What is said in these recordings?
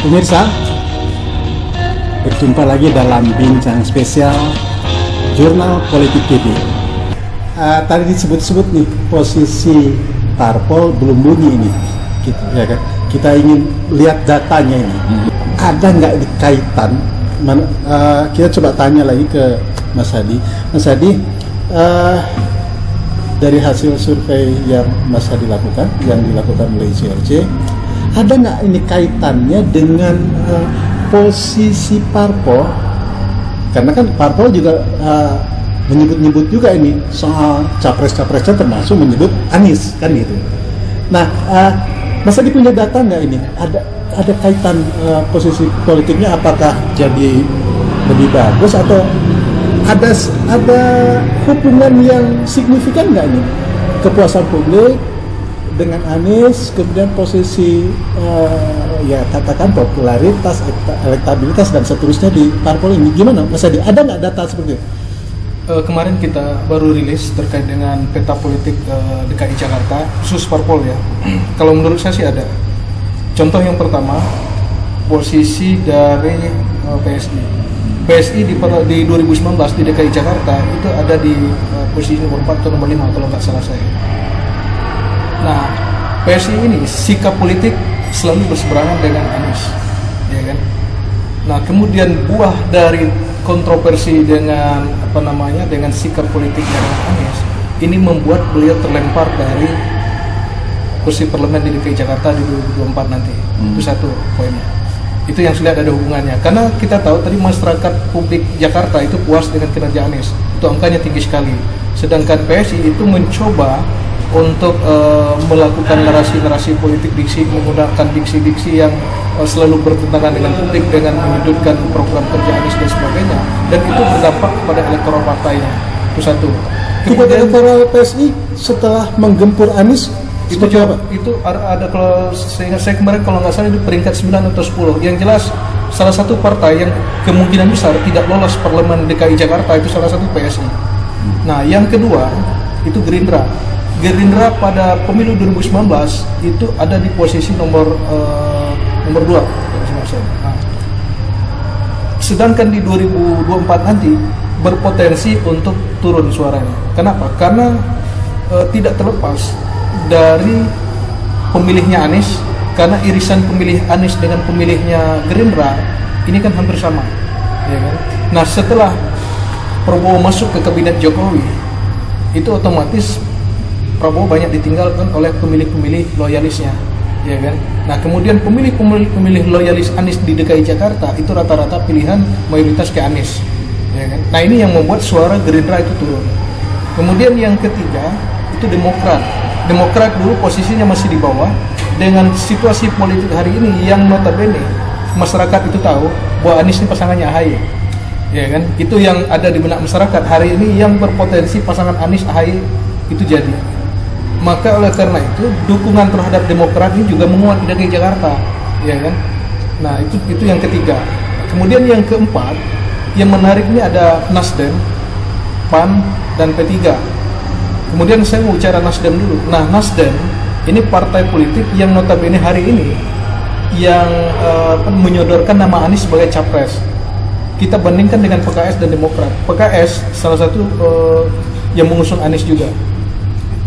Pemirsa, berjumpa lagi dalam bincang spesial Jurnal Politik TV. Tadi disebut-sebut nih posisi parpol belum bunyi ini, gitu ya kan? Kita ingin lihat datanya ini. Ada nggak kaitan? Kita coba tanya lagi ke Mas Hadi. Mas Hadi, dari hasil survei yang Mas Hadi lakukan, yang dilakukan oleh ICRC, ada nggak ini kaitannya dengan posisi parpol? Karena kan parpol juga menyebut-nyebut juga ini soal capres-capresnya, termasuk menyebut Anies kan gitu. Nah, Mas Hadi punya data nggak ini? Ada kaitan posisi politiknya, apakah jadi lebih bagus atau ada hubungan yang signifikan nggak ini? Kepuasan publik dengan Anies, kemudian posisi ya katakan popularitas, elektabilitas dan seterusnya di parpol ini, gimana Mas Hadi? Ada nggak data seperti itu? Kemarin kita baru rilis terkait dengan peta politik DKI Jakarta khusus parpol ya. Kalau menurut saya sih ada. Contoh yang pertama, posisi dari PSI di 2019 di DKI Jakarta itu ada di posisi nomor 4 atau nomor 5 kalau nggak salah saya. Nah, PSI ini sikap politik selalu berseberangan dengan Anies, ya kan? Nah, kemudian buah dari kontroversi dengan dengan sikap politiknya dengan Anies ini membuat beliau terlempar dari kursi parlemen di DKI Jakarta di 2024 nanti. Itu satu poinnya. Itu yang sudah ada hubungannya. Karena kita tahu tadi masyarakat publik Jakarta itu puas dengan kinerja Anies. Itu angkanya tinggi sekali. Sedangkan PSI itu mencoba untuk melakukan narasi-narasi politik menggunakan diksi-diksi yang selalu bertentangan dengan publik dengan menyudutkan program kerja Anies dan sebagainya, dan itu berdampak kepada elektoral partainya. Itu satu. Kemudian elektoral PSI setelah menggempur Anies itu ada kalau saya kemarin kalau nggak salah itu peringkat 9 atau 10. Yang jelas salah satu partai yang kemungkinan besar tidak lolos parlemen DKI Jakarta itu salah satu PSI. Nah, yang kedua itu Gerindra pada pemilu 2019 itu ada di posisi nomor 2. Nah, sedangkan di 2024 nanti berpotensi untuk turun suaranya. Kenapa? Karena tidak terlepas dari pemilihnya Anies, karena irisan pemilih Anies dengan pemilihnya Gerindra ini kan hampir sama, ya kan? Nah, setelah Prabowo masuk ke kabinet Jokowi, itu otomatis Prabowo banyak ditinggalkan oleh pemilih-pemilih loyalisnya, ya kan? Nah, kemudian pemilih loyalis Anies di DKI Jakarta itu rata-rata pilihan mayoritas ke Anies, ya kan? Nah, ini yang membuat suara Gerindra itu turun. Kemudian yang ketiga itu Demokrat dulu posisinya masih di bawah. Dengan situasi politik hari ini yang notabene masyarakat itu tahu bahwa Anies ini pasangannya AHY, ya kan? Itu yang ada di benak masyarakat hari ini, yang berpotensi pasangan Anies AHY itu jadi. Maka oleh karena itu dukungan terhadap Demokrat ini juga menguat di DKI Jakarta, ya kan? Nah, itu yang ketiga. Kemudian yang keempat, yang menarik ini ada Nasdem, PAN dan P3. Kemudian saya mau bicara Nasdem dulu. Nah, Nasdem ini partai politik yang notabene hari ini yang menyodorkan nama Anies sebagai capres. Kita bandingkan dengan PKS dan Demokrat. PKS salah satu yang mengusung Anies juga.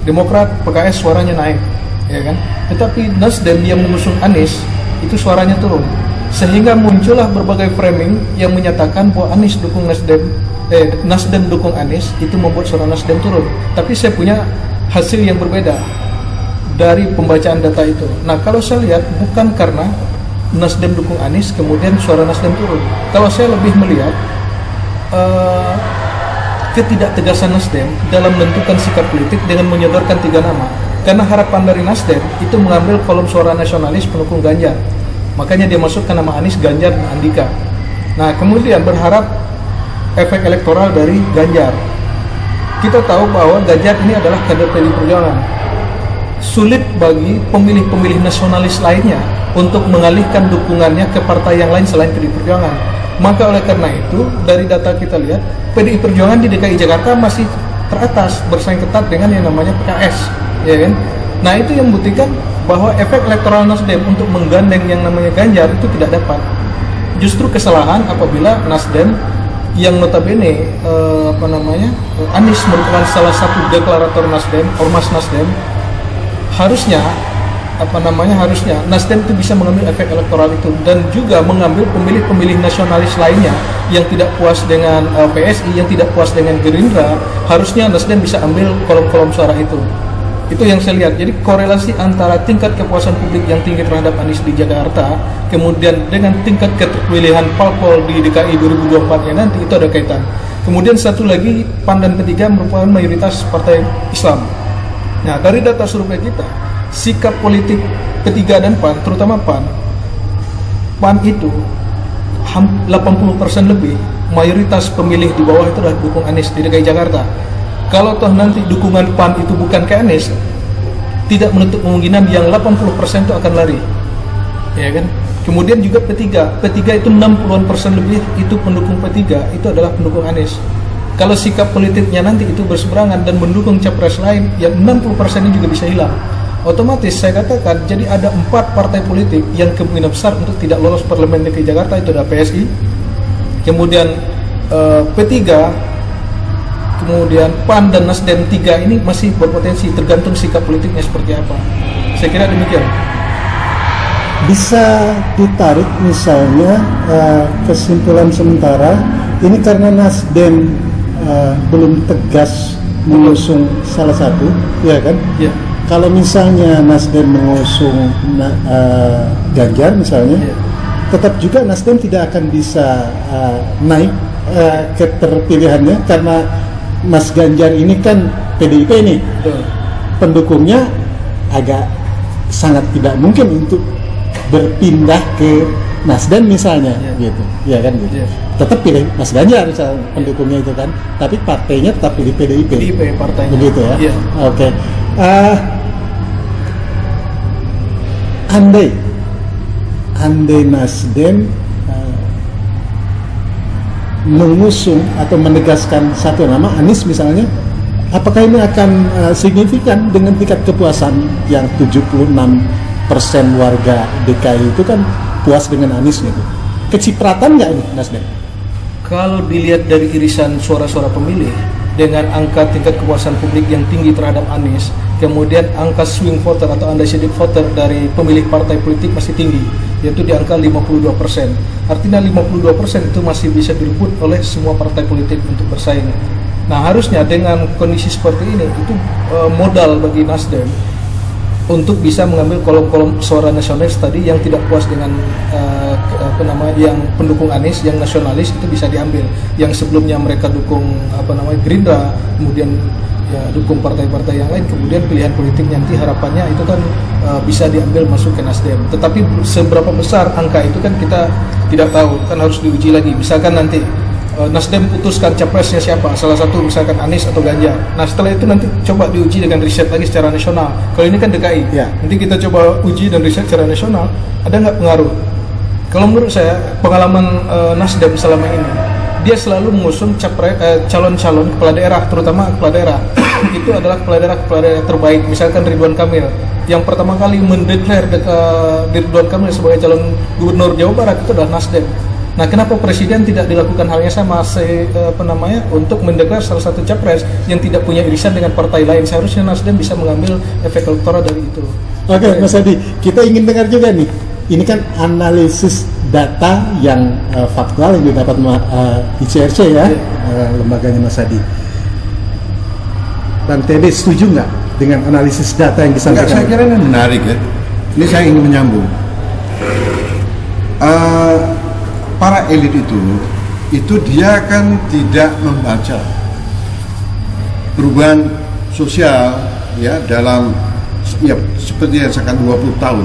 Demokrat, PKS suaranya naik, ya kan? Tetapi Nasdem yang mengusung Anies itu suaranya turun. Sehingga muncullah berbagai framing yang menyatakan bahwa Anies dukung Nasdem dukung Anies, itu membuat suara Nasdem turun. Tapi saya punya hasil yang berbeda dari pembacaan data itu. Nah, kalau saya lihat bukan karena Nasdem dukung Anies kemudian suara Nasdem turun. Kalau saya lebih melihat ketidaktegasan Nasdem dalam menentukan sikap politik dengan menyodorkan 3 nama. Karena harapan dari Nasdem itu mengambil kolom suara nasionalis pendukung Ganjar. Makanya dia masukkan nama Anies, Ganjar, dan Andika. Nah, kemudian berharap efek elektoral dari Ganjar. Kita tahu bahwa Ganjar ini adalah kader PDI Perjuangan. Sulit bagi pemilih-pemilih nasionalis lainnya untuk mengalihkan dukungannya ke partai yang lain selain PDI Perjuangan. Maka oleh karena itu, dari data kita lihat, PDI Perjuangan di DKI Jakarta masih teratas, bersaing ketat dengan yang namanya PKS, ya kan? Nah itu yang membuktikan bahwa efek elektoral Nasdem untuk menggandeng yang namanya Ganjar itu tidak dapat. Justru kesalahan apabila Nasdem yang notabene Anies merupakan salah satu deklarator Nasdem, ormas Nasdem, harusnya Nasdem itu bisa mengambil efek elektoral itu dan juga mengambil pemilih-pemilih nasionalis lainnya yang tidak puas dengan PSI, yang tidak puas dengan Gerindra, harusnya Nasdem bisa ambil kolom-kolom suara itu. Itu yang saya lihat. Jadi korelasi antara tingkat kepuasan publik yang tinggi terhadap Anies di Jakarta, kemudian dengan tingkat keterpilihan parpol di DKI 2024 nya nanti itu ada kaitan. Kemudian satu lagi, PAN dan P3 merupakan mayoritas partai Islam. Nah, dari data survei kita, sikap politik P3 dan PAN, terutama PAN itu 80% lebih, mayoritas pemilih di bawah itu adalah dukung Anies di DKI Jakarta. Kalau toh nanti dukungan PAN itu bukan ke Anies, tidak menutup kemungkinan yang 80% itu akan lari, ya kan? Kemudian juga P3 itu 60% lebih itu pendukung P3 itu adalah pendukung Anies. Kalau sikap politiknya nanti itu berseberangan dan mendukung capres lain, yang 60% ini juga bisa hilang. Otomatis saya katakan, jadi ada 4 partai politik yang kemungkinan besar untuk tidak lolos parlemen DKI Jakarta, itu ada PSI, kemudian P3, kemudian PAN dan Nasdem. 3 ini masih berpotensi, tergantung sikap politiknya seperti apa. Saya kira demikian. Bisa ditarik misalnya kesimpulan sementara ini karena Nasdem belum tegas mengusung salah satu, ya kan? Ya. Kalau misalnya Nasdem mengusung Ganjar misalnya, Ya. tetap juga Nasdem tidak akan bisa naik keterpilihannya karena Mas Ganjar ini kan PDIP nih, Betul. pendukungnya agak sangat tidak mungkin untuk berpindah ke Nasdem misalnya, gitu, ya kan gitu. Tetap pilih Mas Ganjar misalnya pendukungnya itu kan, tapi partainya tetap pilih PDIP. PDIP partainya. Begitu ya. Iya. Oke. Andai Nasdem mengusung atau menegaskan satu nama, Anies misalnya, apakah ini akan signifikan dengan tingkat kepuasan yang 76% warga DKI itu kan puas dengan Anies gitu? Kecipratan nggak ini Nasdem? Kalau dilihat dari irisan suara-suara pemilih dengan angka tingkat kepuasan publik yang tinggi terhadap Anies, kemudian angka swing voter atau undecided voter dari pemilih partai politik masih tinggi, yaitu di angka 52%. Artinya 52% itu masih bisa direbut oleh semua partai politik untuk bersaing. Nah, harusnya dengan kondisi seperti ini, itu modal bagi Nasdem untuk bisa mengambil kolom-kolom suara nasionalis tadi yang tidak puas dengan yang pendukung Anies, yang nasionalis itu bisa diambil. Yang sebelumnya mereka dukung Gerindra, kemudian ya dukung partai-partai yang lain, kemudian pilihan politik nanti harapannya itu kan bisa diambil masuk ke Nasdem. Tetapi seberapa besar angka itu kan kita tidak tahu, kan harus diuji lagi. Misalkan nanti Nasdem putuskan capresnya siapa, salah satu misalkan Anies atau Ganjar. Nah setelah itu nanti coba diuji dengan riset lagi secara nasional. Kalau ini kan DKI, ya. Nanti kita coba uji dan riset secara nasional, ada nggak pengaruh? Kalau menurut saya pengalaman Nasdem selama ini, dia selalu mengusung calon-calon kepala daerah, terutama kepala daerah itu adalah kepala daerah terbaik. Misalkan Ridwan Kamil, yang pertama kali mendeklar Ridwan Kamil sebagai calon gubernur Jawa Barat itu adalah Nasdem. Nah, kenapa presiden tidak dilakukan halnya sama untuk mendeklar salah satu capres yang tidak punya irisan dengan partai lain? Seharusnya Nasdem bisa mengambil efek elektoral dari itu. Oke, Mas Adi, kita ingin dengar juga nih. Ini kan analisis data yang faktual yang didapat ICRC ya, lembaganya Mas Adi. Bang TB setuju nggak dengan analisis data yang disampaikan? Enggak, saya kira ini menarik ya. Ini saya ingin menyambung. Para elit itu dia kan tidak membaca perubahan sosial ya dalam ya seperti yang sekarang 20 tahun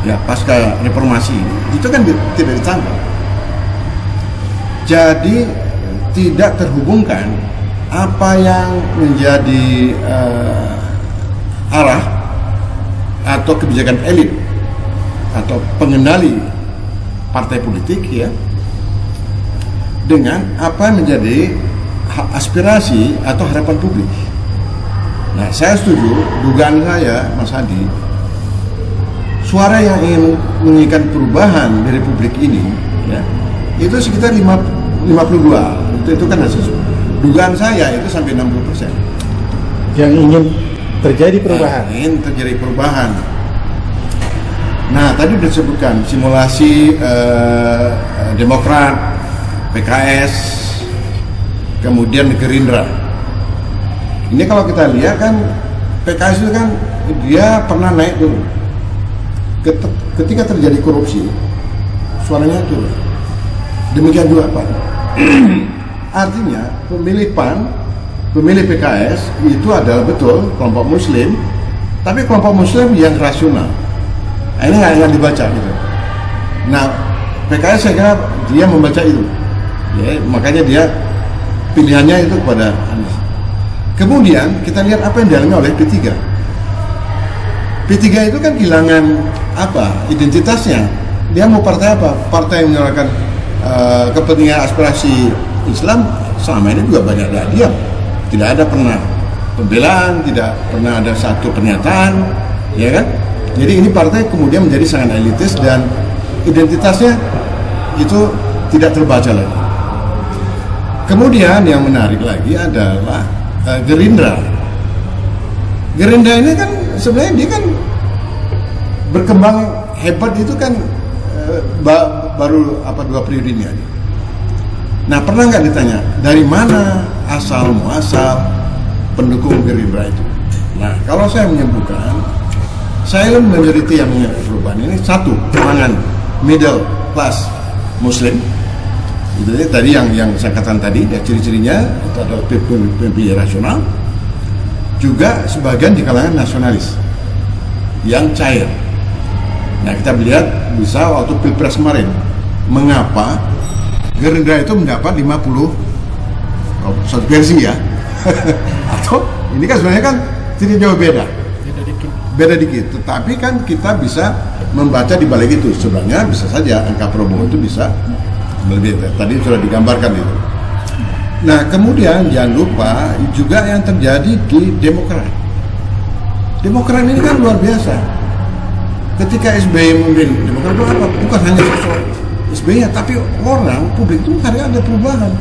ya pasca reformasi itu kan tidak ditambah. Jadi tidak terhubungkan apa yang menjadi arah atau kebijakan elit atau pengendali partai politik ya dengan apa yang menjadi aspirasi atau harapan publik. Nah, saya setuju, dugaan saya, Mas Hadi, suara yang ingin menginginkan perubahan di Republik ini, ya, itu sekitar 52. Itu kan hasil dugaan saya itu sampai 60%. Yang ingin terjadi perubahan. Ingin terjadi perubahan. Nah, tadi disebutkan simulasi Demokrat, PKS, kemudian Gerindra. Ini kalau kita lihat kan PKS itu kan dia pernah naik dulu. Ketika terjadi korupsi, suaranya turun. Demikian juga PAN. Artinya pemilih PAN, pemilih PKS itu adalah betul kelompok Muslim, tapi kelompok Muslim yang rasional. Nah, ini nggak dibaca gitu. Nah, PKS saya kira dia membaca itu, ya, makanya dia pilihannya itu kepada Anies. Kemudian kita lihat apa yang dialami oleh P3. P3 itu kan kehilangan apa? Identitasnya. Dia mau partai apa? Partai yang menyuarakan kepentingan aspirasi Islam selama ini juga banyak diam. Tidak ada pernah pembelaan, tidak pernah ada satu pernyataan, ya kan? Jadi ini partai kemudian menjadi sangat elitis dan identitasnya itu tidak terbaca lagi. Kemudian yang menarik lagi adalah Gerindra. Gerindra ini kan sebenarnya dia kan berkembang hebat itu kan baru 2 periode ini aja. Nah, pernah nggak ditanya dari mana asal muasal pendukung Gerindra itu? Nah, kalau saya menyebutkan silent majority yang menginginkan perubahan ini satu, kalangan middle class Muslim. Itu tadi yang saya katakan tadi, ya, ciri-cirinya itu adalah pemilih rasional, juga sebagian di kalangan nasionalis yang cair. Nah, kita melihat bisa waktu Pilpres kemarin, mengapa Gerindra itu mendapat 50 satu versi ya, atau ini kan sebenarnya kan tidak jauh beda dikit, tetapi kan kita bisa membaca di balik itu sebenarnya bisa saja angka Prabowo itu bisa lebih, tadi sudah digambarkan itu. Nah, kemudian jangan lupa juga yang terjadi di Demokrat. Demokrat ini kan luar biasa. Ketika SBY memimpin Demokrat itu apa? Bukan hanya sosok SBY, tapi orang publik itu ada perubahan.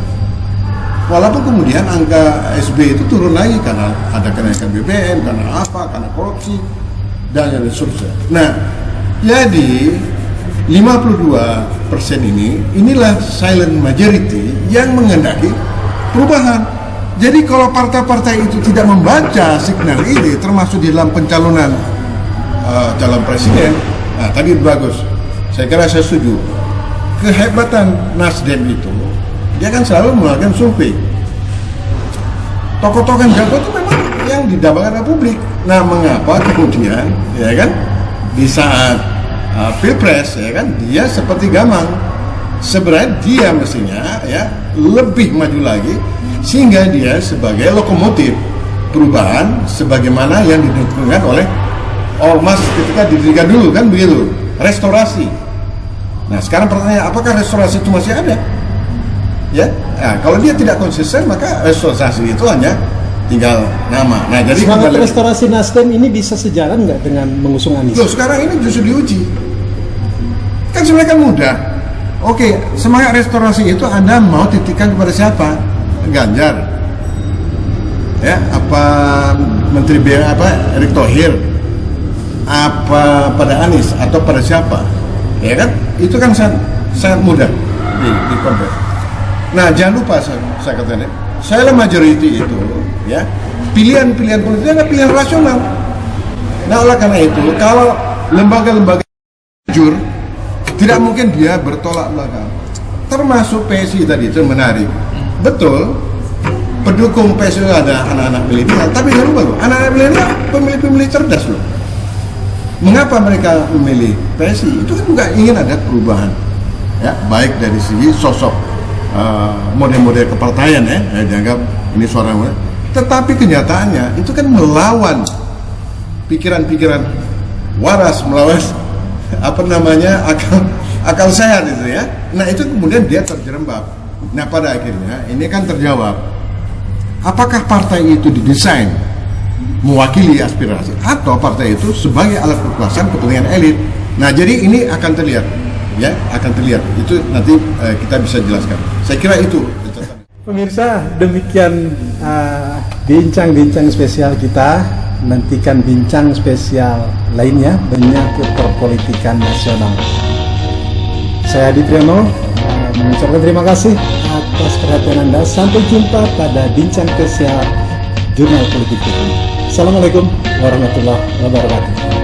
Walaupun kemudian angka SBY itu turun lagi karena ada kenaikan BBM, karena apa? Karena korupsi dan yang seterusnya. Nah, jadi 52% inilah silent majority yang menghendaki perubahan. Jadi kalau partai-partai itu tidak membaca signal ini, termasuk di dalam pencalonan calon presiden, nah tadi bagus. Saya kira saya setuju. Kehebatan Nasdem itu, dia kan selalu melakukan survei. Tokoh-tokoh yang jago itu memang yang didambakan publik. Nah, mengapa kemudian, ya kan, di saat Pilpres, ya kan, dia seperti gamang. Sebenarnya dia mestinya ya lebih maju lagi sehingga dia sebagai lokomotif perubahan sebagaimana yang didukungkan oleh Ormas ketika didirikan dulu kan begitu, restorasi. Nah, sekarang pertanyaan, apakah restorasi itu masih ada? Ya, nah, kalau dia tidak konsisten maka restorasi itu hanya tinggal nama. Nah, jadi semangat restorasi Nasdem ini bisa sejalan nggak dengan mengusung Anies? Loh, sekarang ini justru diuji. Kan sebenarnya kan mudah. Oke, semangat restorasi itu Anda mau titikkan kepada siapa? Ganjar, ya, apa Menteri Erick Thohir, apa pada Anies atau pada siapa? Ya kan? Itu kan sangat mudah di konvert. Nah, jangan lupa saya katakan, silent majority itu, ya, pilihan-pilihan politik adalah pilihan rasional. Nah, oleh karena itu, kalau lembaga-lembaga jujur, tidak mungkin dia bertolak belakang. Termasuk PSI tadi itu menarik. Betul, pendukung PSI ada anak-anak milenial, tapi jangan lupa loh, anak-anak milenial pemilih-pemilih cerdas loh. Mengapa mereka memilih PSI? Itu kan juga ingin ada perubahan, ya, baik dari segi sosok model-model kepartaian, ya, dianggap ini suara, tetapi kenyataannya itu kan melawan pikiran-pikiran waras, melawan akal sehat itu, ya. Nah, itu kemudian dia terjerembab. Nah, pada akhirnya ini kan terjawab. Apakah partai itu didesain mewakili aspirasi atau partai itu sebagai alat kekuasaan kepentingan elit. Nah, jadi ini akan terlihat, ya, akan terlihat. Itu nanti kita bisa jelaskan. Saya kira itu. Pemirsa, demikian bincang-bincang spesial kita. Nantikan bincang spesial lainnya menyangkut perpolitikan nasional. Saya Adi Priyono mengucapkan terima kasih atas perhatian Anda. Sampai jumpa pada bincang spesial Jurnal Politik TV. Assalamualaikum warahmatullahi wabarakatuh.